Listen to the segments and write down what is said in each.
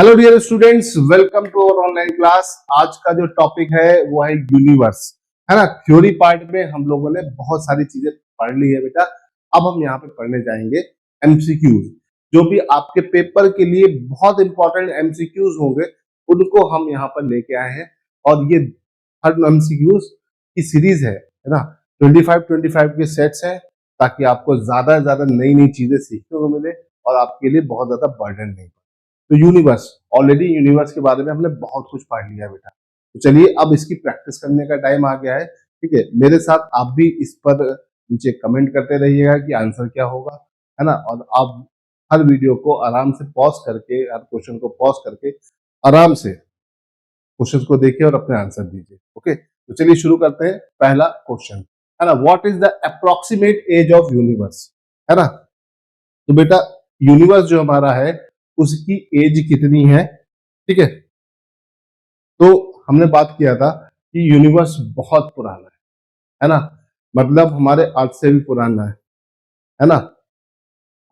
Hello dear students, welcome to our online class. आज का जो टॉपिक है वो है यूनिवर्स, है ना। थ्योरी पार्ट में हम लोगों ने बहुत सारी चीजें पढ़ ली है बेटा। अब हम यहाँ पे पढ़ने जाएंगे एमसीक्यूज, जो भी आपके पेपर के लिए बहुत इंपॉर्टेंट एमसीक्यूज होंगे, उनको हम यहाँ पर लेके आए हैं। और ये हर एमसीक्यूज की सीरीज है ना। 25 के सेट्स हैं, ताकि आपको ज्यादा से ज्यादा नई नई चीजें सीखने को मिले और आपके लिए बहुत ज्यादा बर्डन नहीं। तो यूनिवर्स, ऑलरेडी यूनिवर्स के बारे में हमने बहुत कुछ पढ़ लिया बेटा। तो चलिए अब इसकी प्रैक्टिस करने का टाइम आ गया है। ठीक है, मेरे साथ आप भी इस पर नीचे कमेंट करते रहिएगा कि आंसर क्या होगा, है ना। और आप हर वीडियो को आराम से पॉज करके, हर क्वेश्चन को पॉज करके आराम से क्वेश्चन को देखिए और अपने आंसर दीजिए। ओके, तो चलिए शुरू करते हैं। पहला क्वेश्चन है ना, what is the approximate age of universe, है ना। तो बेटा यूनिवर्स जो हमारा है उसकी एज कितनी है, ठीक है। तो हमने बात किया था कि यूनिवर्स बहुत पुराना है ना। मतलब हमारे अर्थ से भी पुराना है ना।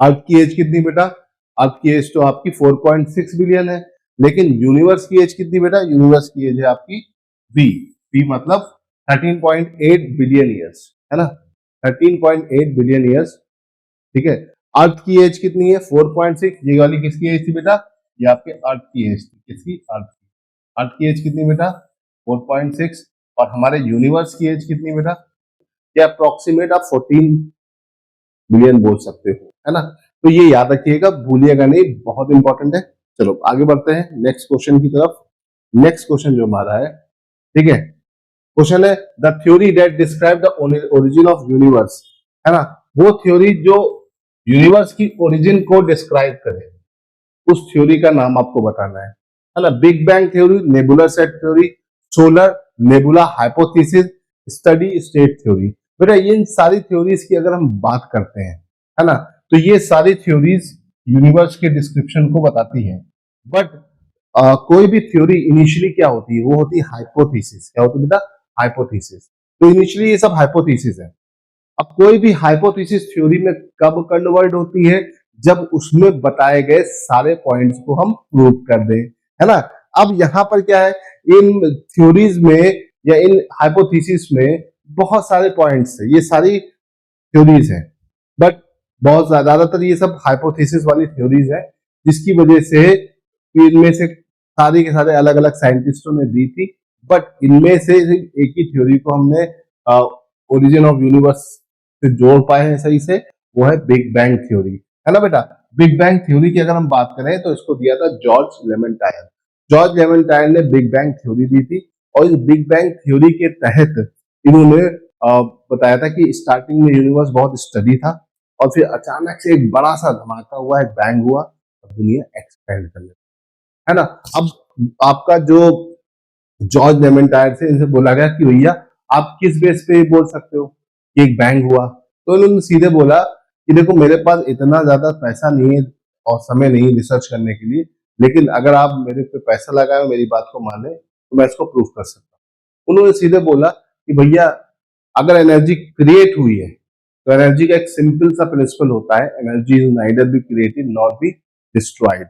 अर्थ की एज कितनी बेटा? अर्थ की एज तो आपकी 4.6 बिलियन है, लेकिन यूनिवर्स की एज कितनी बेटा? यूनिवर्स की एज है आपकी वी। वी मतलब 13.8 बिलियन ईयर्स, है ना। 13.8 बिलियन ईयर्स, ठीक है। अर्थ की एज कितनी है? 4.6। ये वाली किसकी एज थी बेटा? ये आपके अर्थ की एज थी। किसकी? अर्थ की। अर्थ की एज कितनी बेटा? 4.6। और हमारे यूनिवर्स की एज कितनी बेटा? क्या अप्रोक्सीमेट आप 14 बिलियन बोल सकते हो, है ना। तो ये याद रखिएगा, भूलिएगा नहीं, बहुत इंपॉर्टेंट है। चलो आगे बढ़ते हैं नेक्स्ट क्वेश्चन की तरफ। नेक्स्ट क्वेश्चन जो हमारा है, ठीक है, क्वेश्चन है the theory that describe the origin of universe, है ना। वो थ्योरी जो यूनिवर्स की ओरिजिन को डिस्क्राइब करे, उस थ्योरी का नाम आपको बताना है ना। Big bang theory, nebular set theory, solar nebula hypothesis, steady state theory. बेटा इन सारी थ्योरीज की अगर हम बात करते हैं, है ना, तो ये सारी थ्योरीज यूनिवर्स के डिस्क्रिप्शन को बताती है। बट कोई भी थ्योरी इनिशियली क्या होती है? वो होती है हाइपोथेसिस। क्या होती है बेटा? हाइपोथेसिस। तो इनिशियली ये सब हाइपोथेसिस है। अब कोई भी हाइपोथेसिस थ्योरी में कब कन्वर्ट होती है? जब उसमें बताए गए सारे पॉइंट्स को हम प्रूव कर दें, है ना। अब यहां पर क्या है, इन थ्योरीज में या इन हाइपोथेसिस में बहुत सारे पॉइंट्स है, ये सारी थ्योरीज है। बट बहुत ज्यादातर ये सब हाइपोथेसिस वाली थ्योरीज है, जिसकी वजह से इनमें से सारे के सारे अलग अलग साइंटिस्टों ने दी थी। बट इनमें से एक ही थ्योरी को हमने ओरिजिन ऑफ यूनिवर्स से जोड़ पाए हैं सही से, वो है बिग बैंग थ्योरी, है ना बेटा। बिग बैंग थ्योरी की अगर हम बात करें तो इसको दिया था जॉर्ज लेमेंटायर। जॉर्ज लेमेंटायर ने बिग बैंग थ्योरी दी थी, और इस बिग बैंग थ्योरी के तहत इन्होंने बताया था कि स्टार्टिंग में यूनिवर्स बहुत स्टडी था, और फिर अचानक से एक बड़ा सा धमाका हुआ, एक बैंग हुआ और दुनिया एक्सपेंड करने, है ना। अब आपका जो जॉर्ज लेमेंटायर से इनसे बोला गया कि भैया आप किस बेस पे बोल सकते हो कि एक बैंग हुआ, तो इन्होंने सीधे बोला कि देखो मेरे पास इतना ज्यादा पैसा नहीं है और समय नहीं रिसर्च करने के लिए, लेकिन अगर आप मेरे पे पैसा लगाए और मेरी बात को माने तो मैं इसको प्रूव कर सकता हूँ। उन्होंने सीधे बोला कि भैया अगर एनर्जी क्रिएट हुई है, तो एनर्जी का एक सिंपल सा प्रिंसिपल होता है, energy is neither be created not be destroyed,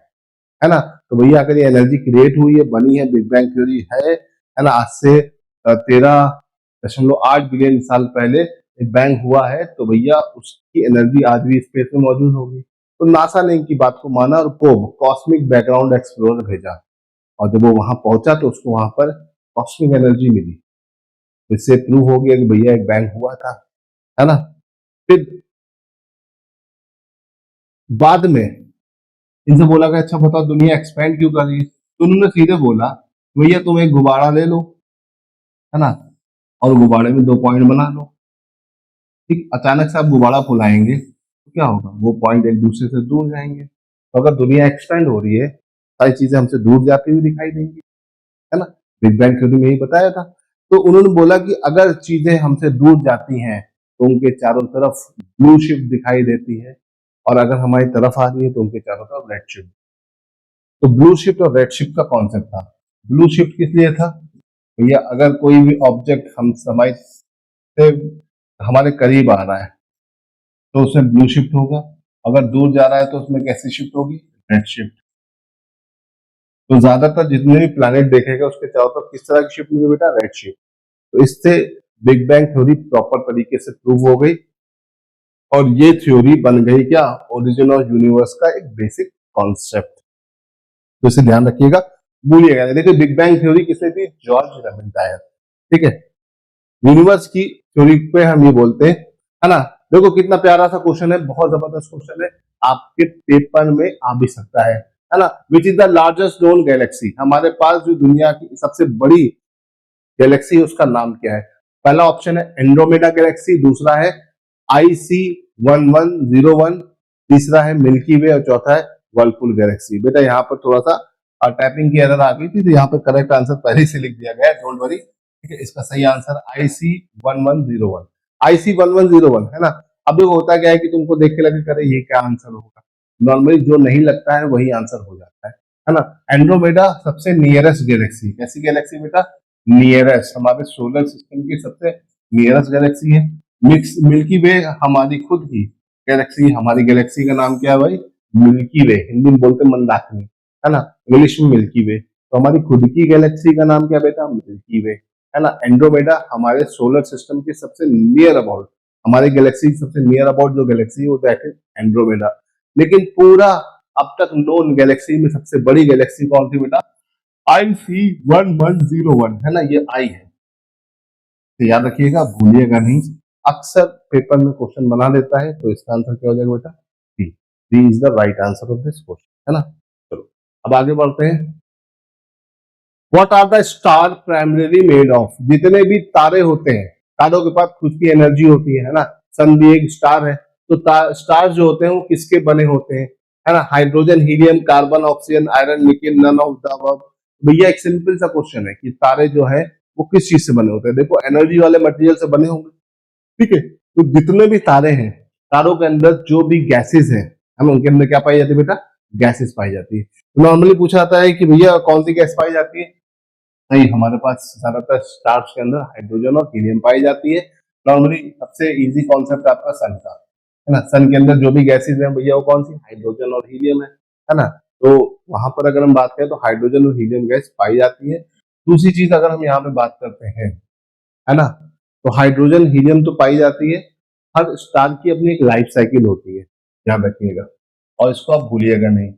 है ना। तो भैया अगर ये एनर्जी क्रिएट हुई है, बनी है, बिग बैंग थ्योरी है ना, आज से 13.8 बिलियन साल पहले एक बैंग हुआ है, तो भैया उसकी एनर्जी आज भी स्पेस में मौजूद होगी। तो नासा ने इनकी बात को माना और प्रोब कॉस्मिक बैकग्राउंड एक्सप्लोरर भेजा, और जब वो वहां पहुंचा तो उसको वहां पर कॉस्मिक एनर्जी मिली। तो इससे प्रूव हो गया कि भैया एक बैंग हुआ था, है ना। फिर बाद में इनसे बोला गया अच्छा बताओ दुनिया एक्सपेंड क्यों कर रही है, तो उन्होंने सीधे बोला भैया तुम एक गुब्बारा ले लो, है ना, और गुब्बारे में दो पॉइंट बना लो। ठीक, अचानक से आप गुब्बारा फुलाएंगे तो क्या होगा? वो पॉइंट एक दूसरे से दूर जाएंगे। तो अगर दुनिया एक्सपेंड हो रही है, सारी चीजें हमसे दूर जाती हुई दिखाई देंगी, है ना। बिग बैंग थ्योरी में यही बताया था। तो उन्होंने बोला कि अगर चीजें हमसे दूर जाती हैं तो उनके चारों तरफ ब्लू शिफ्ट दिखाई देती है, और अगर हमारी तरफ आ रही है तो उनके चारों तरफ रेड शिफ्ट। तो ब्लू शिफ्ट और रेड शिफ्ट का कॉन्सेप्ट था। ब्लू शिफ्ट किस लिए था? भैया अगर कोई भी ऑब्जेक्ट हम समय से हमारे करीब आ रहा है तो उसमें ब्लू शिफ्ट होगा, अगर दूर जा रहा है तो उसमें कैसी शिफ्ट होगी? Red shift. तो ज्यादातर जितने भी प्लैनेट देखेगा उसके चारों तरफ किस तरह की शेप मिली बेटा, रेड शेप। तो इससे बिग बैंग थ्योरी प्रॉपर तरीके से प्रूव हो गई और ये थ्योरी बन गई क्या, ओरिजिन ऑफ यूनिवर्स का एक बेसिक कॉन्सेप्ट। तो इसे ध्यान रखिएगा, भूलिएगा नहीं। देखिए बिग बैंग थ्योरी किसने दी, जॉर्ज रमिनटायर। ठीक है, यूनिवर्स की थ्योरी पे हम ये बोलते हैं, है ना। देखो कितना प्यारा सा क्वेश्चन है, बहुत जबरदस्त क्वेश्चन है, आपके पेपर में आ भी सकता है ना। विच is the largest known Galaxy, हमारे पास जो दुनिया की सबसे बड़ी गैलेक्सी है उसका नाम क्या है। पहला ऑप्शन है एंड्रोमेडा गैलेक्सी, दूसरा है IC1101, तीसरा है मिल्की वे और चौथा है वर्लपुल गैलेक्सी। बेटा यहाँ पर थोड़ा सा टाइपिंग की एरर आ गई थी, तो यहाँ पर करेक्ट आंसर पहले से लिख दिया गया है, डोंट वरी। ठीक है, इसका सही आंसर IC1101, IC1101 है ना। अब देखो होता क्या है कि तुमको देख के लगे करे ये क्या आंसर होगा, नॉर्मली जो नहीं लगता है वही आंसर हो जाता है ना। एंड्रोमेडा सबसे नियरेस्ट गैलेक्सी, कैसी गैलेक्सी बेटा, नियरेस्ट, हमारे सोलर सिस्टम की सबसे नियरेस्ट गैलेक्सी है। मिल्की वे हमारी खुद की गैलेक्सी, हमारी गैलेक्सी का नाम क्या है भाई, मिल्की वे, हिंदी में बोलते मंदाकिनी, है ना, इंग्लिश में मिल्की वे। तो हमारी खुद की गैलेक्सी का नाम क्या बेटा, मिल्की वे, है ना। एंड्रोमेडा हमारे सोलर सिस्टम के सबसे नियर अबाउट, हमारे गैलेक्सी सबसे नियर अबाउट जो गैलेक्सी है वो दैट इज एंड्रोमेडा। लेकिन पूरा अब तक नोन गैलेक्सी में सबसे बड़ी गैलेक्सी कौन सी बेटा, IC1101, है ना, ये आई है। तो याद रखिएगा, भूलिएगा नहीं, अक्सर पेपर में क्वेश्चन बना देता है, तो इसका आंसर क्या हो जाएगा बेटा, D. D is the right answer of this question, है ना। चलो अब आगे बढ़ते हैं। What are the star primarily made of, जितने भी तारे होते हैं तारों के पास खुद की एनर्जी होती है ना। सन भी एक स्टार है, तो स्टार जो होते हैं वो किसके बने होते हैं, है ना, hydrogen, helium, carbon, oxygen, iron, nickel, none of the above. भैया एक सिंपल सा क्वेश्चन है कि तारे जो है वो किस चीज से बने होते हैं, देखो एनर्जी वाले मटेरियल से बने होंगे। ठीक है, तो जितने भी तारे हैं, तारों के अंदर जो भी गैसेस हैं, हम उनके अंदर क्या पाई जाती है बेटा, गैसेस पाई जाती है। तो नॉर्मली पूछा जाता है कि भैया कौन सी गैस पाई जाती है, नहीं, हमारे पास ज्यादातर स्टार्स के अंदर हाइड्रोजन और हीलियम पाई जाती है। नॉर्मली सबसे इजी कॉन्सेप्ट आपका सन का, है ना, सन के अंदर जो भी गैसेज हैं भैया वो कौन सी, हाइड्रोजन और हीलियम है ना। तो वहां पर अगर हम बात करें तो हाइड्रोजन और हीलियम गैस पाई जाती है। दूसरी चीज अगर हम यहाँ पे बात करते हैं, है ना, तो हाइड्रोजन हीलियम तो पाई जाती है, हर स्टार की अपनी एक लाइफ साइकिल होती है, ध्यान रखिएगा और इसको आप भूलिएगा नहीं।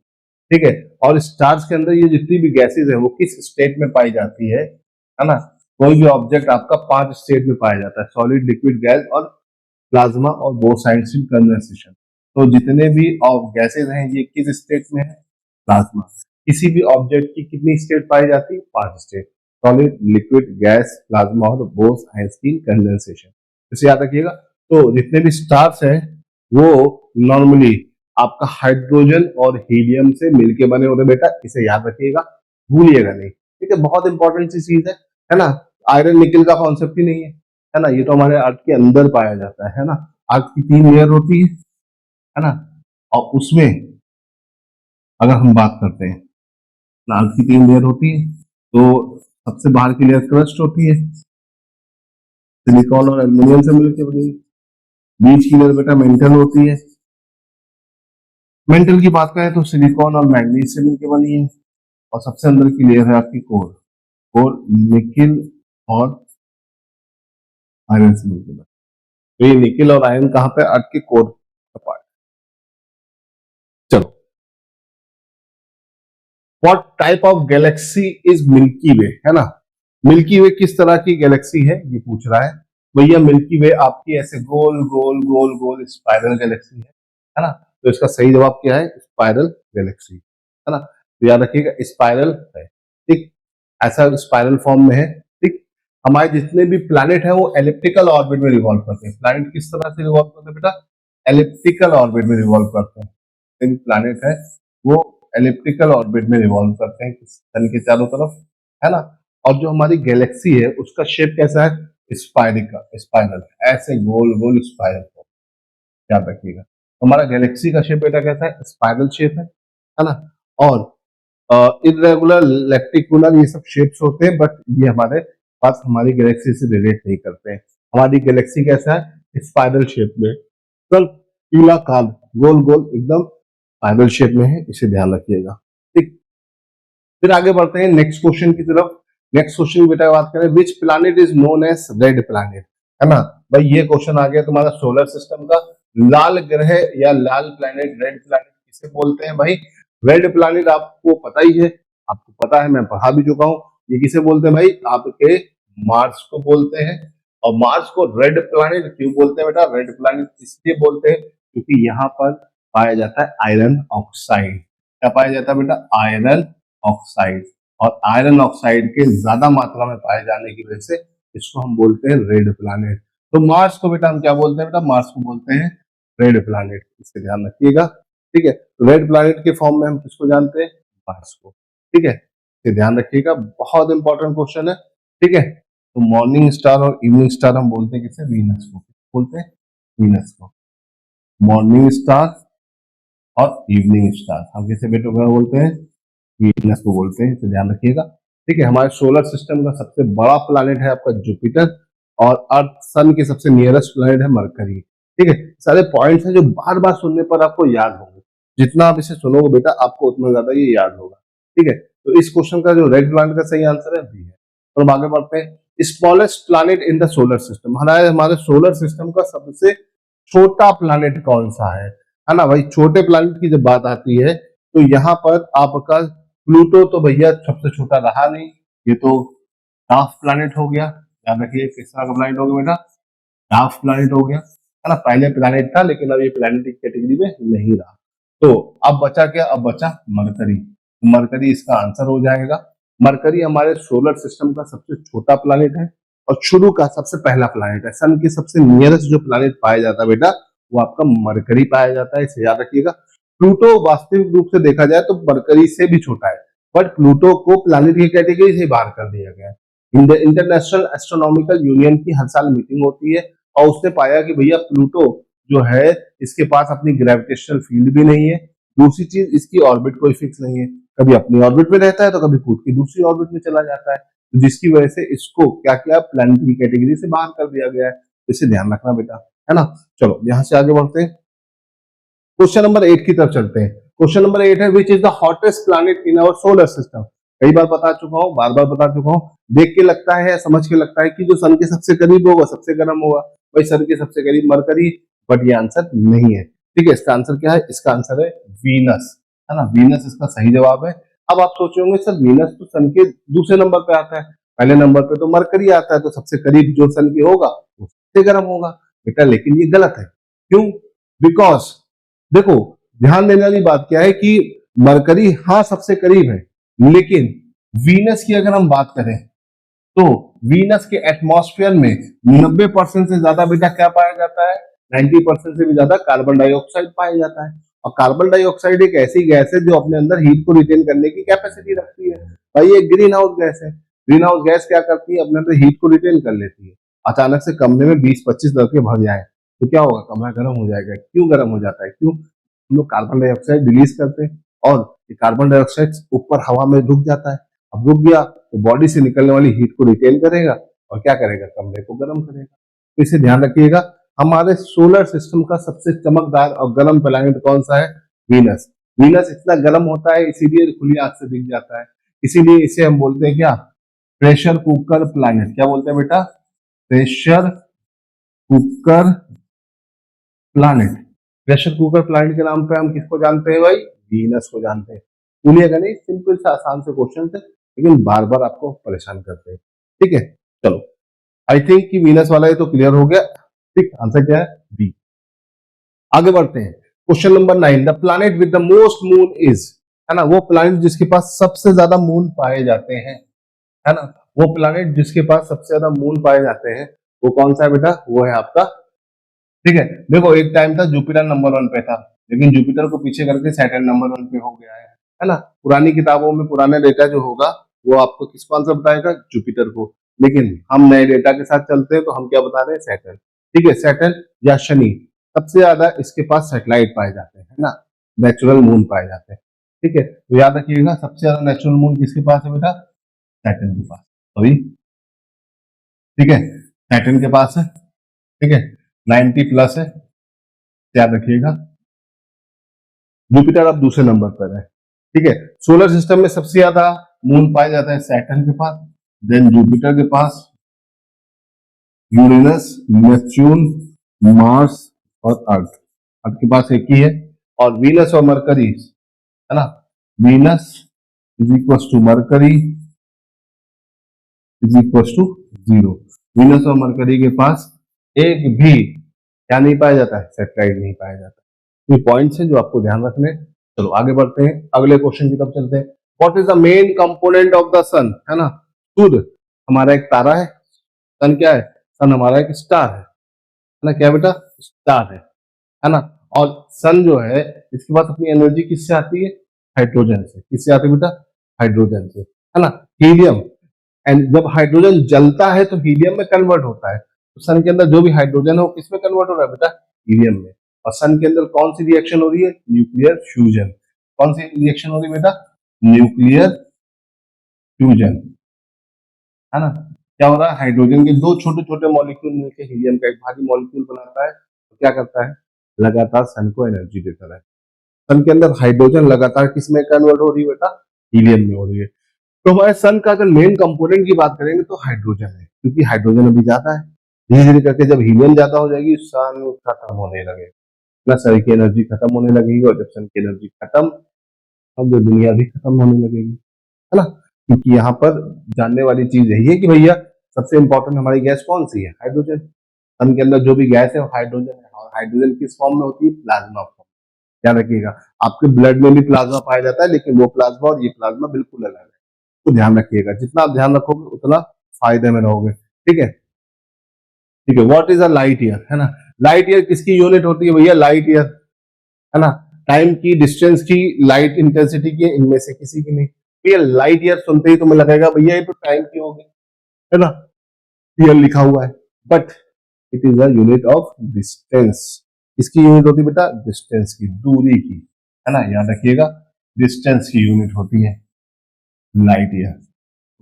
ठीक है, और स्टार्स के अंदर ये जितनी भी गैसेज है वो किस स्टेट में पाई जाती है ना। कोई भी ऑब्जेक्ट आपका 5 स्टेट में पाया जाता है, सॉलिड, लिक्विड, गैस और प्लाज्मा और बोथ कंडेंसेशन। तो जितने भी गैसेज हैं ये किस स्टेट में है, प्लाज्मा। किसी भी ऑब्जेक्ट की कितनी स्टेट पाई जाती है, 5 state, solid, liquid, gas, plasma और बोथ कंडेंसेशन। इसे याद रखिएगा। तो जितने भी स्टार्स हैं वो नॉर्मली आपका हाइड्रोजन और हीलियम से मिलके बने होते बेटा, इसे याद रखिएगा, भूलिएगा नहीं। ठीक है, बहुत इंपॉर्टेंट सी चीज है ना। आयरन निकल का कॉन्सेप्ट ही नहीं है ना, ये तो हमारे अर्थ के अंदर पाया जाता है ना। अर्थ की 3 लेयर होती है ना, और उसमें अगर हम बात करते हैं ना, अर्थ की 3 लेयर होती है, तो सबसे बाहर की लेयर क्रस्ट होती है, सिलिकॉन और एल्यूमिनियम से मिलकर बनी है। बीच की लेयर बेटा मेंटल होती है, मेंटल की बात करें तो सिलिकॉन और मैग्नीज से मिलकर बनी है। और सबसे अंदर की लेयर है आपकी कोर, कोर निकिल और आयरन से मिलकर बनी। तो ये निकिल और आयरन कहाँ पे, अर्थ के कोर का पार्ट। चलो, what type of galaxy is Milky Way, है ना, मिल्की वे किस तरह की गैलेक्सी है ये पूछ रहा है। भैया मिल्की वे आपकी ऐसे गोल गोल गोल गोल स्पाइरल गैलेक्सी है ना। तो इसका सही जवाब क्या है, स्पाइरल गैलेक्सी, है ना। तो याद रखिएगा स्पाइरल है, ठीक, ऐसा स्पाइरल फॉर्म में है। ठीक, हमारे जितने भी प्लैनेट है वो एलिप्टिकल ऑर्बिट में रिवॉल्व करते हैं। प्लैनेट किस तरह से रिवॉल्व करते हैं बेटा, एलिप्टिकल ऑर्बिट में रिवॉल्व करते हैं। प्लैनेट है वो एलिप्टिकल ऑर्बिट में रिवॉल्व करते हैं सन के चारों तरफ, है ना। और जो हमारी गैलेक्सी है उसका शेप कैसा है, स्पाइरिका, स्पाइरल, ऐसे गोल गोल स्पाइरल, याद रखिएगा। हमारा गैलेक्सी का शेप बेटा कैसा है, स्पाइरल शेप है ना। और इरेगुलर, लेक्टिकुलर, ये सब शेप्स होते हैं, बट ये हमारे पास हमारी गैलेक्सी से रिलेट नहीं करते हैं। हमारी गैलेक्सी कैसा है, स्पाइरल शेप में, कल पीला काल, गोल गोल एकदम स्पाइरल शेप में है, इसे ध्यान रखिएगा। ठीक, फिर आगे बढ़ते हैं नेक्स्ट क्वेश्चन की तरफ। नेक्स्ट क्वेश्चन बेटा बात करें, which planet is known as red planet, है ना भाई। ये क्वेश्चन आ गया तुम्हारा सोलर सिस्टम का। लाल ग्रह या लाल प्लैनेट, रेड प्लैनेट किसे बोलते हैं भाई? रेड प्लैनेट आपको पता ही है, आपको पता है, मैं पढ़ा भी चुका हूँ। ये किसे बोलते हैं भाई? आपके मार्स को बोलते हैं। और मार्स को रेड प्लैनेट क्यों बोलते हैं बेटा? रेड प्लैनेट इसलिए बोलते हैं क्योंकि यहाँ पर पाया जाता है आयरन ऑक्साइड। क्या पाया जाता है बेटा? Iron oxide. और आयरन ऑक्साइड के ज्यादा मात्रा में पाए जाने की वजह से इसको हम बोलते हैं रेड प्लैनेट। तो मार्स को बेटा हम क्या बोलते हैं? बेटा मार्स को बोलते हैं रेड प्लैनेट, इससे ध्यान रखिएगा। ठीक है, रेड प्लैनेट के फॉर्म में हम किसको जानते हैं? मार्स को। ठीक है, इसे ध्यान रखिएगा, बहुत इंपॉर्टेंट क्वेश्चन है। ठीक है, तो मॉर्निंग स्टार और इवनिंग स्टार हम बोलते हैं किसे? वीनस को। बोलते हैं वीनस को। मॉर्निंग स्टार और इवनिंग स्टार हम किसे बेटा बोलते हैं? वीनस को बोलते हैं, इसे ध्यान रखिएगा। ठीक है, हमारे सोलर सिस्टम का सबसे बड़ा प्लैनेट है आपका जुपिटर, और अर्थ सन के सबसे नियरेस्ट प्लैनेट है मरकरी। ठीक है, सारे पॉइंट्स हैं जो बार बार सुनने पर आपको याद होंगे। जितना आप इसे सुनोगे बेटा आपको उतना ज्यादा ये याद होगा। ठीक है, तो इस क्वेश्चन का जो रेड प्लैनेट का सही आंसर है बी है। तो हम आगे बढ़ते हैं। Smallest planet in the solar system, हमारे सोलर सिस्टम का सबसे छोटा प्लैनेट कौन सा है ना भाई। छोटे प्लैनेट की जब बात आती है तो यहाँ पर आपका प्लूटो तो भैया सबसे छोटा रहा नहीं, ये तो डार्क प्लैनेट हो गया। याद रखिए किस तरह का प्लैनेट हो गया बेटा? डार्क प्लैनेट हो गया, है ना। पहले प्लैनेट था लेकिन अब ये प्लैनेट की कैटेगरी में नहीं रहा। तो अब बचा क्या? अब बचा मरकरी। मरकरी इसका आंसर हो जाएगा। मरकरी हमारे सोलर सिस्टम का सबसे छोटा प्लैनेट है और शुरू का सबसे पहला प्लैनेट है। सन के सबसे नियरेस्ट जो प्लैनेट पाया जाता है बेटा वो आपका मरकरी पाया जाता है, इसे याद रखिएगा। प्लूटो वास्तविक रूप से देखा जाए तो मरकरी से भी छोटा है, बट प्लूटो को प्लैनेट की कैटेगरी से बाहर कर दिया गया है। इंटरनेशनल एस्ट्रोनॉमिकल यूनियन की हर साल मीटिंग होती है और उसने पाया कि भैया प्लूटो जो है इसके पास अपनी ग्रेविटेशनल फील्ड भी नहीं है। दूसरी चीज, इसकी ऑर्बिट कोई फिक्स नहीं है, कभी अपनी ऑर्बिट में रहता है तो कभी खुद की दूसरी ऑर्बिट में चला जाता है, तो जिसकी वजह से इसको क्या किया? प्लैनेट की कैटेगरी से बाहर कर दिया गया है। तो इसे ध्यान रखना बेटा, है ना। चलो यहां से आगे बढ़ते हैं, क्वेश्चन नंबर 8 की तरफ चलते हैं। क्वेश्चन नंबर 8 है, which is the hottest planet in our solar system. कई बार बता चुका हूं, बार बार बता चुका हूं। देख के लगता है, समझ के लगता है कि जो सन के सबसे करीब होगा सबसे गर्म होगा, भाई सन के सबसे करीब मरकरी, बट ये आंसर नहीं है। ठीक है, इसका आंसर क्या है? इसका आंसर है वीनस, है ना। वीनस इसका सही जवाब है। अब आप सोचे होंगे सर वीनस तो सन के दूसरे नंबर पे आता है, पहले नंबर पे तो मरकरी आता है, तो सबसे करीब जो सन के होगा वो सबसे गर्म होगा बेटा, लेकिन ये गलत है। क्यों? बिकॉज देखो, ध्यान देने वाली बात क्या है कि मरकरी हाँ सबसे करीब है, लेकिन वीनस की अगर हम बात करें तो वीनस के एटमॉस्फेयर में 90% से ज्यादा बेटा क्या पाया जाता है? 90% से भी ज्यादा कार्बन डाइऑक्साइड पाया जाता है। और कार्बन डाइऑक्साइड एक ऐसी गैस है जो अपने अंदर हीट को रिटेन करने की कैपेसिटी रखती है। भाई ये ग्रीन हाउस गैस है। ग्रीन हाउस गैस क्या करती है? अपने अंदर हीट को रिटेन कर लेती है। अचानक से कमरे में 20-25 लड़के भर जाए तो क्या होगा? कमरा गर्म हो जाएगा। क्यों गर्म हो जाता है? क्यों? हम लोग कार्बन डाइऑक्साइड रिलीज करते हैं और ये कार्बन डाइऑक्साइड ऊपर हवा में रुक जाता है। अब रुक गया तो बॉडी से निकलने वाली हीट को रिटेन करेगा और क्या करेगा? कमरे को गर्म करेगा। तो इसे ध्यान रखिएगा। हमारे सोलर सिस्टम का सबसे चमकदार और गर्म प्लैनेट कौन सा है? वीनस। वीनस इतना गर्म होता है इसीलिए खुली आंख से दिख जाता है, इसीलिए इसे हम बोलते हैं क्या? Pressure cooker planet. क्या बोलते हैं बेटा? Pressure cooker planet. Pressure cooker planet के नाम पे हम किसको जानते हैं भाई? वीनस को जानते हैं। भूलिएगा नहीं, सिंपल सा आसान से क्वेश्चन थे लेकिन बार बार आपको परेशान करते हैं। ठीक है, चलो आई थिंक कि वीनस वाला ये तो क्लियर हो गया। ठीक, आंसर क्या है? बी। आगे बढ़ते हैं, question number 9, the planet with the most moon is, है ना। वो प्लैनेट जिसके पास सबसे ज्यादा मून पाए जाते हैं, है ना। वो प्लैनेट जिसके पास सबसे ज्यादा मून पाए जाते हैं वो कौन सा है बेटा? वो है आपका, ठीक है। देखो एक टाइम था जुपिटर नंबर 1 पे था, लेकिन जुपिटर को पीछे करके सैटर्न नंबर 1 पे हो गया है ना। पुरानी किताबों में पुराना डेटा जो होगा वो आपको किसको आंसर बताएगा? जुपिटर को। लेकिन हम नए डेटा के साथ चलते हैं तो हम क्या बता रहे हैं? सैटर्न। ठीक है, सैटर्न या शनि सबसे ज्यादा इसके पास सैटेलाइट पाए जाते हैं, है ना। नेचुरल मून पाए जाते हैं। ठीक है, तो याद रखिएगा सबसे ज्यादा नेचुरल मून किसके पास है बेटा? सैटर्न के पास। सॉरी, ठीक है, सैटर्न के पास है। ठीक है, 90 प्लस है, याद रखिएगा। जुपिटर अब दूसरे नंबर पर है। ठीक है, सोलर सिस्टम में सबसे ज्यादा मून पाया जाता है सैटर्न के पास, देन जुपिटर के पास, यूरेनस, नेपच्यून, मार्स और अर्थ। अर्थ के पास एक ही है। और वीनस और मरकरी, है ना, Venus is equal to Mercury is equal to 0। Venus और मरकरी के पास एक भी क्या नहीं पाया जाता है, सैटेलाइट नहीं पाया जाता। ये पॉइंट्स हैं जो आपको ध्यान रखने हैं। चलो आगे बढ़ते हैं, अगले क्वेश्चन की तरफ चलते हैं। What is the main component of the sun, है ना, सूर्य हमारा एक तारा है। सन क्या है, सन हमारा एक स्टार है ना, क्या बेटा, स्टार है ना। और सन जो है इसके पास अपनी एनर्जी किससे आती है, हाइड्रोजन से। किससे आती है बेटा, हाइड्रोजन से, है ना, हीलियम। एंड जब हाइड्रोजन जलता है तो हीलियम में कन्वर्ट होता है। तो सन के अंदर जो भी हाइड्रोजन है वो किस में कन्वर्ट हो रहा है बेटा, हीलियम में। और सन के अंदर कौन सी रिएक्शन हो रही है, न्यूक्लियर फ्यूजन। कौन सी रिएक्शन हो रही है बेटा, न्यूक्लियर फ्यूजन, है ना। क्या हो रहा है, हाइड्रोजन के दो छोटे छोटे मॉलिक्यूल मिलकर हीलियम का एक भारी मॉलिक्यूल बनाता है। तो क्या करता है, लगातार सन को एनर्जी देता है। सन के अंदर हाइड्रोजन लगातार किस में कन्वर्ट हो रही है बेटा, हीलियम में हो रही है। तो हमारे सन का अगर मेन कंपोनेंट की बात करेंगे तो हाइड्रोजन है, क्योंकि हाइड्रोजन अभी ज्यादा है। धीरे धीरे करके जब हीलियम ज्यादा हो जाएगी सन खत्म होने लगेगा, ना सन की एनर्जी खत्म होने लगेगी। और जब सन की एनर्जी खत्म, अब जो दुनिया भी खत्म होने लगेगी, है ना। क्योंकि यहाँ पर जानने वाली चीज यही है कि भैया सबसे इंपॉर्टेंट हमारी गैस कौन सी है, हाइड्रोजन। सन के अंदर जो भी गैस है वो हाइड्रोजन है। और हाइड्रोजन किस फॉर्म में होती है, प्लाज्मा फॉर्म। ध्यान रखिएगा, आपके ब्लड में भी प्लाज्मा पाया जाता है, लेकिन वो प्लाज्मा और ये प्लाज्मा बिल्कुल अलग है। तो ध्यान रखिएगा, जितना आप ध्यान रखोगे उतना फायदे में रहोगे। ठीक है, ठीक है। What is a light year, है ना। लाइट ईयर किसकी यूनिट होती है भैया, लाइट ईयर, है ना। टाइम की, डिस्टेंस की, लाइट इंटेंसिटी की, इनमें से किसी की नहीं। भैया लाइट ईयर सुनते ही तुम्हें लगेगा भैया ये तो टाइम की होगी, है ना, ईयर लिखा हुआ है। But it is a unit of distance. इसकी यूनिट होती है बेटा, डिस्टेंस की, दूरी की, है ना, याद रखिएगा, डिस्टेंस की यूनिट होती है लाइट ईयर।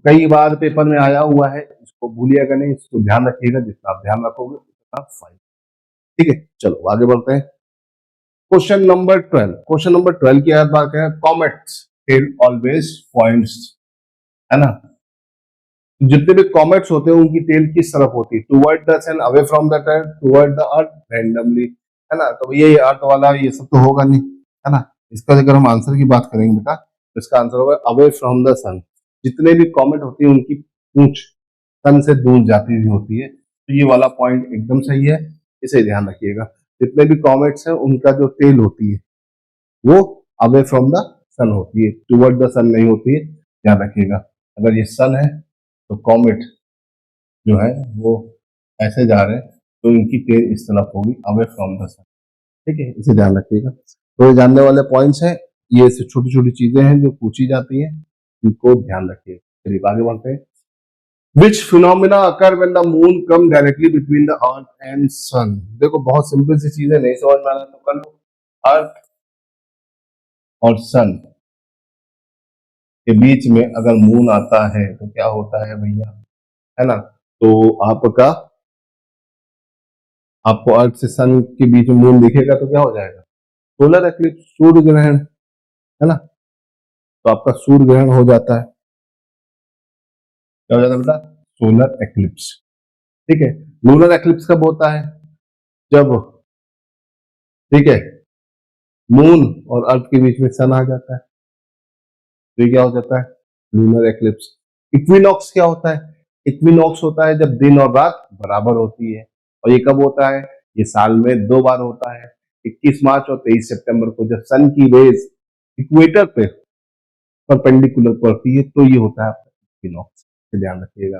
कई बार पेपर में आया हुआ है, इसको भूलिएगा नहीं, इसको ध्यान रखिएगा, जितना आप ध्यान रखोगे उतना फाइन। ठीक है, चलो आगे बढ़ते हैं। क्वेश्चन नंबर 12, क्वेश्चन नंबर 12 की याद बात करें, कॉमेट्स टेल ऑलवेज पॉइंट्स, है ना। जितने भी कॉमेट्स होते हैं उनकी टेल किस तरफ होती है, toward the sun, away from the earth, toward the earth, randomly, है ना। तो ये अर्थ वाला ये सब तो होगा नहीं, है ना। इसका अगर हम आंसर की बात करेंगे बेटा तो इसका आंसर होगा अवे फ्रॉम द सन। जितने भी कॉमेट होती है उनकी पूंछ सन से दूर जाती हुई होती है। तो ये वाला पॉइंट एकदम सही है, इसे ध्यान रखिएगा। जितने भी कॉमेट्स हैं उनका जो टेल होती है वो अवे फ्रॉम द सन होती है, टुवर्ड द सन नहीं होती है, ध्यान रखिएगा। अगर ये सन है तो कॉमेट जो है वो ऐसे जा रहे हैं तो इनकी टेल इस तरफ होगी, अवे फ्रॉम द सन। ठीक है, इसे ध्यान रखिएगा। तो ये जानने वाले पॉइंट्स हैं, ये छोटी छोटी चीजें हैं जो पूछी जाती हैं, इनको ध्यान रखिएगा। चलिए आगे बढ़ते हैं। Which phenomena occur when the moon come directly between the earth and sun. देखो बहुत सिंपल सी चीजें, नहीं समझ में आ रहा तो कर लो। अर्थ और सन के बीच में अगर मून आता है तो क्या होता है भैया, है ना। तो आपको अर्थ से सन के बीच में मून दिखेगा तो क्या हो जाएगा, सोलर एक्लिप्स, सूर्य ग्रहण, है ना। तो आपका सूर्य ग्रहण हो जाता है, क्या हो जाता है बेटा, सोलर एक्लिप्स। ठीक है, लूनर एक्लिप्स कब होता है, जब, ठीक है, मून और अर्थ के बीच में सन आ जाता है, तो ये क्या हो जाता है, लूनर एक्लिप्स। इक्विनॉक्स क्या होता है, इक्विनॉक्स होता है जब दिन और रात बराबर होती है। और ये कब होता है, ये साल में 2 बार होता है, 21 मार्च और 23 सितंबर को, जब सन की रेज इक्वेटर पे परपेंडिकुलर पड़ती है, तो ये होता है आपका इक्विनॉक्स, ध्यान रखिएगा।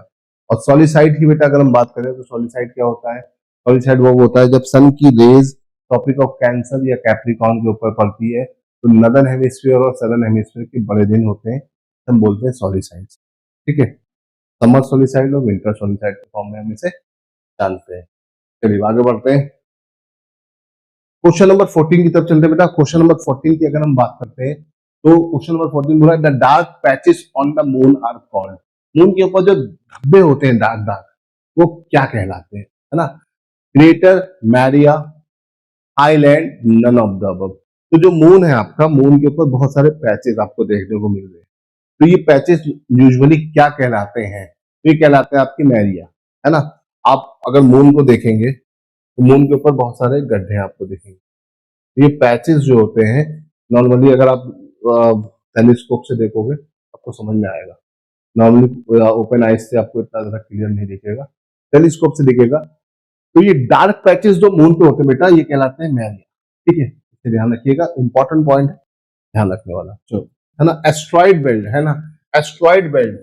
और सॉलिसाइड की बेटा अगर हम बात करें तो सॉलिसाइड क्या होता है, सॉलिसाइड वो होता है जब सन की रेज ट्रॉपिक ऑफ कैंसर या कैप्रिकॉर्न के ऊपर पड़ती है, तो नदर्न हेमिस्फीयर और सदर्न हेमिस्फीयर के बड़े दिन होते हैं, हम बोलते हैं सॉलिसाइड। ठीक है, समर सॉलिसाइड और विंटर सॉलिसाइड के फॉर्म में हम इसे जानते हैं। चलिए आगे बढ़ते हैं, क्वेश्चन नंबर 14 की तरफ चलते हैं बेटा। क्वेश्चन नंबर 14 की अगर हम बात करते हैं तो क्वेश्चन नंबर 14 बोला, the dark patches on the moon are called. Moon के ऊपर जो धब्बे होते हैं डार्क डार्क, वो क्या कहलाते हैं, है ना। Crater, maria, island, none of the above. तो जो मून है आपका, मून के ऊपर बहुत सारे पैचेस आपको देखने को मिल रहे हैं, तो ये पैचेस यूजुअली क्या कहलाते हैं? तो ये कहलाते हैं आपकी मैरिया, है ना। आप अगर मून को देखेंगे तो मून के ऊपर बहुत सारे गड्ढे आपको दिखेंगे। ये पैचेस जो होते हैं, नॉर्मली अगर आप टेलीस्कोप से देखोगे आपको समझ में आएगा। नॉर्मली ओपन आइज से आपको इतना ज्यादा क्लियर नहीं दिखेगा, टेलीस्कोप से दिखेगा। तो ये डार्क पैचेस जो मून पे होते हैं बेटा, ये कहलाते हैं मैरिया। ठीक है, इसे ध्यान रखिएगा, इंपॉर्टेंट पॉइंट है ध्यान रखने वाला। चलो, है ना, एस्ट्रॉइड बेल्ट, है ना, एस्ट्रॉइड बेल्ट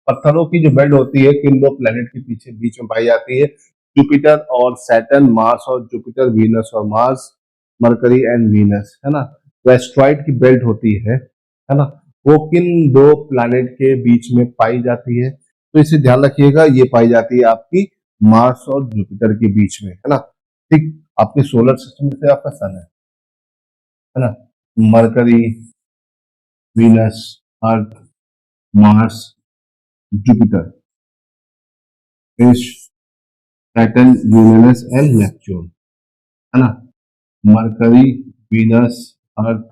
पत्थरों की जो बेल्ट होती है किन दो प्लेनेट के पीछे बीच में पाई जाती है? जुपिटर और सैटर्न, मार्स और जुपिटर, वीनस और मार्स, मरकरी एंड वीनस, है ना। तो एस्ट्रॉइड की बेल्ट होती है ना, वो किन दो प्लैनेट के बीच में पाई जाती है? तो इसे ध्यान रखिएगा, ये पाई जाती है आपकी मार्स और जुपिटर के बीच में, है ना। ठीक, आपके सोलर सिस्टम में से आपका सन है ना, mercury, Venus, earth, Mars, Jupiter, Saturn, Uranus and Neptune, है ना। Mercury, Venus, earth,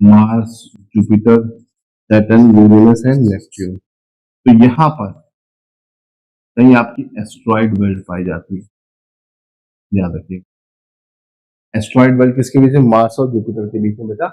Mars, Jupiter, Saturn, Uranus and Neptune. तो यहाँ पर कहीं आपकी एस्ट्रॉइड बेल्ट पाई जाती है, याद रखिए। एस्ट्रॉइड बेल्ट किसके बीच में? मार्स और जुपिटर के बीच में बेटा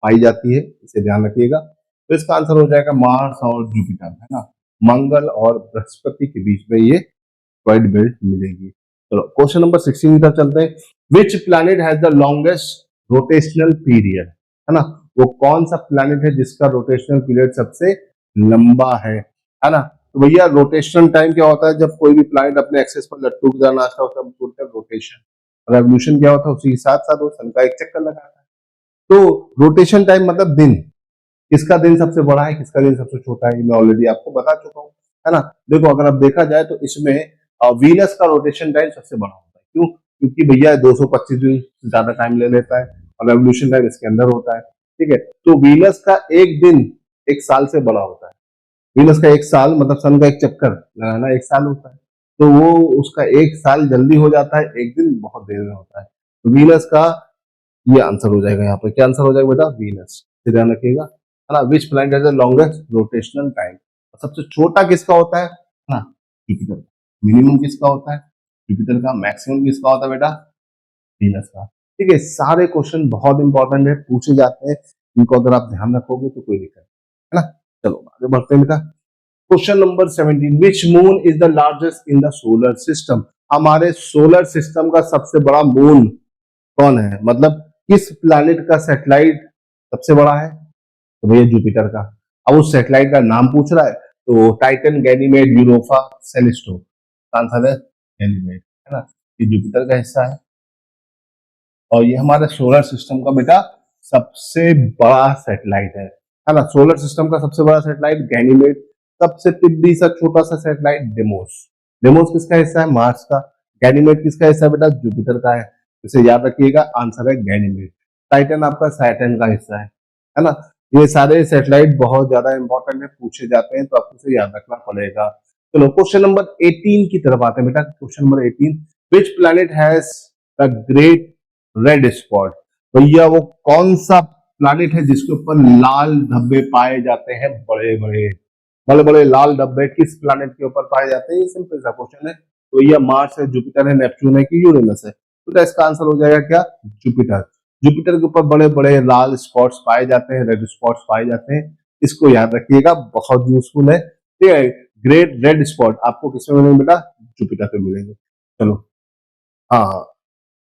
पाई जाती है, इसे ध्यान रखिएगा। तो इसका आंसर हो जाएगा मार्स और जुपिटर, है ना। मंगल और बृहस्पति के बीच में ये एस्ट्रॉइड बेल्ट मिलेगी। चलो क्वेश्चन नंबर 16 की तरफ चलते हैं। Which planet has the longest rotational period, है ना। वो कौन सा प्लैनेट है जिसका रोटेशनल पीरियड सबसे लंबा है ना। तो भैया रोटेशनल टाइम क्या होता है? जब कोई भी प्लैनेट अपने एक्सिस पर लट्टू की तरह नाचता होता है, बोलते हैं रोटेशन। रेवोल्यूशन क्या होता है? उसी के साथ साथ वो सन का एक चक्कर लगाता है। तो रोटेशन टाइम मतलब दिन, किसका दिन सबसे बड़ा है, किसका दिन सबसे छोटा है, मैं ऑलरेडी आपको बता चुका हूँ, है ना। देखो अगर आप देखा जाए तो इसमें वीनस का रोटेशन टाइम सबसे बड़ा होता है। क्यों? क्योंकि भैया 225 दिन से ज्यादा टाइम ले लेता है और रेवोल्यूशन टाइम इसके अंदर होता है। ठीक है, तो वीनस का एक दिन एक साल से बड़ा होता है। वीनस का एक साल मतलब सन का एक चक्कर लगाना एक साल होता है, तो वो उसका एक साल जल्दी हो जाता है, एक दिन बहुत देर में होता है। तो वीनस का ये आंसर हो जाएगा। यहाँ पे क्या आंसर हो जाएगा बेटा? वीनस, ध्यान रखिएगा, है ना। Which planet has the longest rotational time? सबसे छोटा किसका होता है ना? जुपिटर। मिनिमम किसका होता है? जुपिटर का। मैक्सिमम किसका होता है बेटा? वीनस का। ठीक है, सारे क्वेश्चन बहुत इंपॉर्टेंट है, पूछे जाते हैं, इनको अगर आप ध्यान रखोगे तो कोई दिक्कत है ना। चलो आगे बढ़ते हैं बेटा। Question number 17, which moon is the largest in the solar system? हमारे सोलर सिस्टम का सबसे बड़ा मून कौन है? मतलब किस प्लैनेट का सैटेलाइट सबसे बड़ा है? तो भैया जुपिटर का। अब उस सैटेलाइट का नाम पूछ रहा है, तो टाइटन, गैनीमेड, यूरोपा, सेलेस्टो। आंसर है गैनीमेड, है ना। ये जुपिटर का हिस्सा है और ये हमारे सोलर सिस्टम का बेटा सबसे बड़ा सैटेलाइट है ना। सोलर सिस्टम का सबसे बड़ा सैटेलाइट गैनीमेड, सबसे टिड्डी सा छोटा सा सैटेलाइट डेमोस। डेमोस किसका हिस्सा है? मार्स का। गैनीमेड किसका हिस्सा है बेटा? जुपिटर का है। इसे याद रखिएगा, आंसर है गैनीमेड। टाइटन आपका सैटर्न का हिस्सा है ना। ये सारे सैटेलाइट बहुत ज्यादा इंपॉर्टेंट है, पूछे जाते हैं, तो आपको इसे याद रखना पड़ेगा। चलो क्वेश्चन नंबर 18 की तरफ आते हैं बेटा। Question number 18, which planet has the great red spot? भैया वो कौन सा प्लैनेट है जिसके ऊपर लाल धब्बे पाए जाते हैं? बड़े बड़े बड़े बड़े लाल धब्बे किस प्लैनेट के ऊपर पाए जाते हैं? ये सिंपल सा क्वेश्चन है। तो ये मार्स है, जुपिटर है, नेपच्यून है कि यूरेनस है? तो इसका आंसर हो जाएगा क्या? जुपिटर। जुपिटर के ऊपर बड़े बड़े लाल स्पॉट्स पाए जाते हैं, रेड स्पॉट्स पाए जाते हैं। इसको याद रखिएगा, बहुत यूजफुल है। ठीक है, ग्रेट रेड स्पॉट आपको किसमें मिलेंगे बेटा? जुपिटर पे मिलेंगे। चलो हाँ,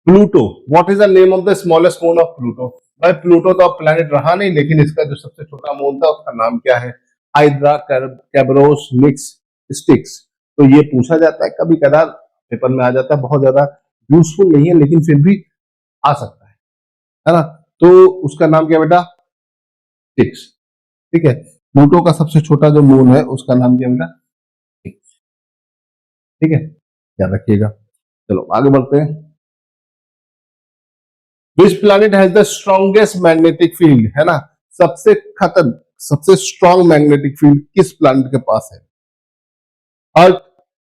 Pluto, what is the name of the smallest moon of Pluto? भाई प्लूटो तो अब प्लेनेट रहा नहीं, लेकिन इसका जो सबसे छोटा मून था उसका नाम क्या है? हाइड्रा, कैबरोस, निक्स, स्टिक्स। तो ये पूछा जाता है कभी कदार, पेपर में आ जाता है, बहुत ज्यादा यूजफुल नहीं है लेकिन फिर भी आ सकता है ना। तो उसका नाम क्या बेटा? स्टिक्स। ठीक है, प्लूटो का सबसे छोटा जो मून है उसका नाम क्या बेटा? स्टिक्स। ठीक है, याद रखिएगा। चलो आगे बढ़ते हैं। Which planet has the strongest magnetic field, है ना। सबसे खतरनाक, सबसे स्ट्रॉन्ग मैग्नेटिक फील्ड किस प्लैनेट के पास है? अर्थ,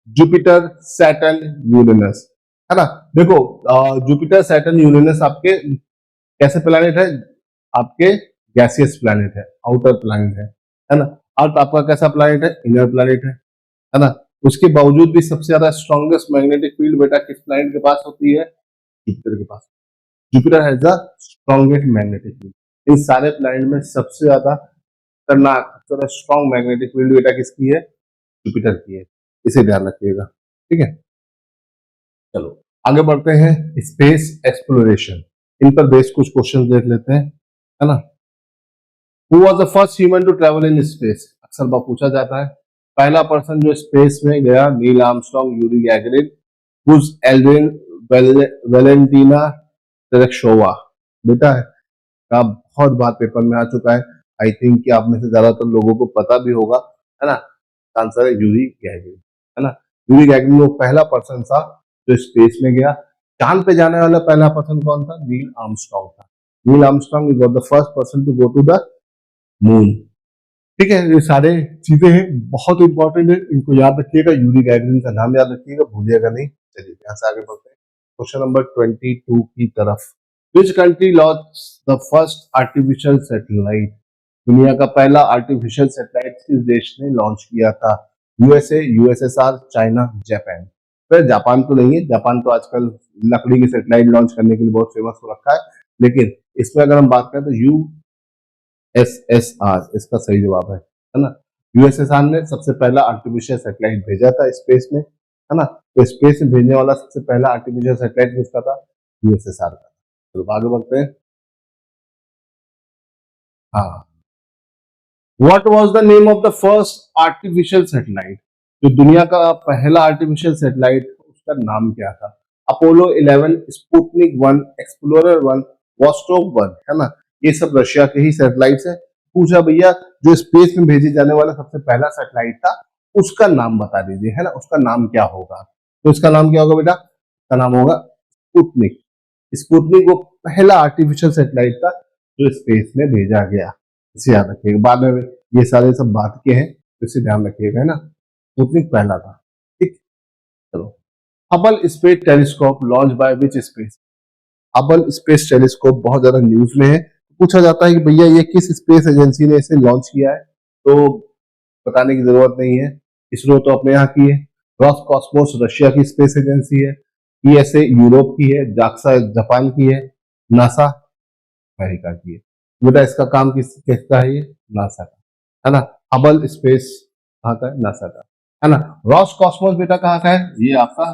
जुपिटर, सैटर्न, यूरेनस, है ना। देखो जुपिटर, सैटर्न, यूरेनस आपके कैसे प्लैनेट है? आपके गैसियस प्लैनेट है, आउटर प्लैनेट है। है ना। अर्थ आपका कैसा प्लैनेट है, इनर प्लैनेट है ना। उसके बावजूद भी सबसे ज्यादा स्ट्रॉन्गेस्ट मैग्नेटिक फील्ड बेटा किस प्लैनेट के पास होती है, जुपिटर के पास। Jupiter has the strongest magnetic field. इन सारे प्लैनेट में सबसे ज्यादा खतरनाक, सबसे ज्यादा स्ट्रॉन्ग मैग्नेटिक फील्ड बेटा किसकी है, जुपिटर की है। इसे ध्यान रखिएगा, ठीक है। चलो आगे बढ़ते हैं, स्पेस एक्सप्लोरेशन, इन पर बेस्ड कुछ क्वेश्चन देख लेते हैं, है ना। Who was the first human to travel in space, अक्सर बार पूछा जाता है। पहला पर्सन जो स्पेस में गया, Neil Armstrong, Yuri Gagarin, Buzz Aldrin Valentina Tereshkova. बेटा है का बहुत बार पेपर में आ चुका है। आई थिंक कि आप में से ज्यादातर लोगों को पता भी होगा, है ना। आंसर है यूरी गैगरिन, है ना। यूरी गैगरिन वो पहला पर्सन था जो स्पेस में गया। चांद पे जाने वाला पहला पर्सन कौन था, नील आर्मस्ट्रांग था। Neil Armstrong is the first person to go to the moon, ठीक है। ये सारे चीजें हैं, बहुत इंपॉर्टेंट है, इनको याद रखिएगा। यूरी गैगरिन का नाम याद रखिएगा, भूलिएगा नहीं। चलिए यहाँ से आगे बढ़ते हैं क्वेश्चन नंबर 22 की तरफ। Which country launch the first artificial satellite, दुनिया का पहला आर्टिफिशियल सैटेलाइट किस देश ने लॉन्च किया था, यूएसए, यूएसएसआर, चाइना, जापान। फिर जापान तो नहीं है, जापान तो आजकल लकड़ी की सैटेलाइट लॉन्च करने के लिए बहुत फेमस हो रखा है, लेकिन इसमें अगर हम बात करें तो यूएसएसआर इसका सही जवाब है ना। यूएसएसआर ने सबसे पहला आर्टिफिशियल सैटेलाइट भेजा था स्पेस में, है ना। तो स्पेस में भेजने वाला सबसे पहला आर्टिफिशियल सैटेलाइट किसका था, यूएसएसआर का। तो आगे बढ़ते हैं। हाँ, what was the name of the first artificial satellite, जो दुनिया का पहला आर्टिफिशियल सैटेलाइट उसका नाम क्या था। अपोलो 11, स्पुतनिक 1, एक्सप्लोरर 1, वॉस्टोक 1, है ना। ये सब रशिया के ही सैटेलाइट्स है। पूछा भैया जो स्पेस में भेजे जाने वाला सबसे पहला सैटेलाइट था उसका नाम बता दीजिए, है ना, उसका नाम क्या होगा। तो इसका नाम क्या होगा बेटा, इसका नाम होगा स्पुतनिक। स्पुतनिक वो पहला आर्टिफिशियल सैटेलाइट था जो स्पेस में भेजा गया, इसे याद रखिएगा। बाद में ये सारे सब बात के हैं तो इसे ध्यान रखिएगा, है ना। स्पुतनिक पहला था, ठीक। चलो, Hubble space telescope launch by which space, Hubble space telescope बहुत ज्यादा न्यूज में है। पूछा जाता है कि भैया ये किस स्पेस एजेंसी ने इसे लॉन्च किया है, तो बताने की जरूरत नहीं है, इसरो तो अपने यहाँ की है। रॉसकॉस्मोस रशिया की स्पेस एजेंसी है, ईएसए यूरोप की है, जाक्सा जापान की है, नासा अमेरिका की है। बेटा इसका काम किसका है, ये नासा का, है ना। हबल स्पेस कहाँ का है, नासा का, है ना। रॉसकॉस्मोस बेटा कहाँ का है, ये आपका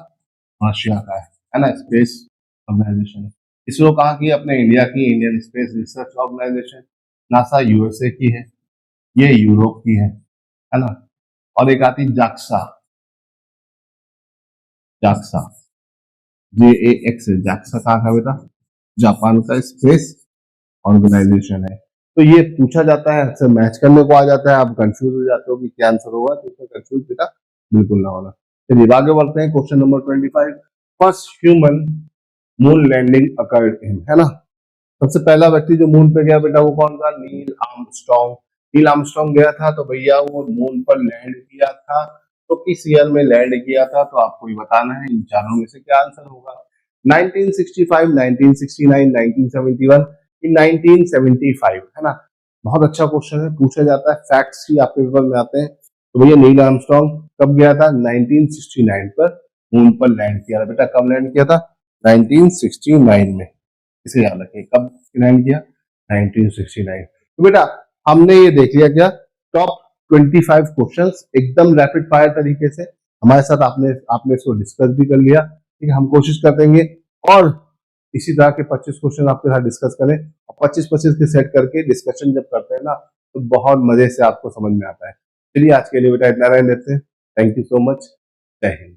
रशिया का है ना, स्पेस ऑर्गेनाइजेशन। इसरो कहाँ की है, अपने इंडिया की, Indian space research organisation. NASA USA की है, ये यूरोप की है ना। और एक आती जाक्सा, जाक्सा JAX, जाक्सा कहाँ का बेटा, जापान का स्पेस ऑर्गेनाइजेशन है। तो ये पूछा जाता है, अक्सर मैच करने को आ जाता है, आप कंफ्यूज हो जाते हो कि क्या आंसर होगा, तो इसमें कंफ्यूज बेटा बिल्कुल ना होना। चलिए आगे बढ़ते हैं question number 25। First human moon landing occurred in, है ना। सबसे पहला व्यक्ति जो मून पे गया बेटा वो कौन था, नील आर्मस्ट्रॉन्ग। नील आर्मस्ट्रॉन्ग गया था तो भैया वो मून पर लैंड किया था, तो किस ईयर में लैंड किया था, तो आपको ही बताना है। इन चारों में से क्या आंसर होगा, 1965, 1969, 1971, इन 1975, है ना। बहुत अच्छा क्वेश्चन है, पूछा जाता है, फैक्ट्स ही आपके पेपर में आते हैं। तो भैया नील आर्मस्ट्रॉन्ग कब गया था, 1969 पर मून पर लैंड किया था। बेटा कब लैंड किया था, 1969 में, इसे याद रखिए। कब लैंड किया, 1969। तो बेटा हमने ये देख लिया क्या, टॉप 25 क्वेश्चंस एकदम रैपिड फायर तरीके से हमारे साथ आपने आपने इसको डिस्कस भी कर लिया, ठीक है। हम कोशिश कर देंगे और इसी तरह के 25 क्वेश्चन आपके साथ डिस्कस करें, और 25-25 के सेट करके डिस्कशन जब करते हैं ना तो बहुत मजे से आपको समझ में आता है। चलिए आज के लिए बेटा इतना रहने देते हैं। थैंक यू सो मच, जय हिंद।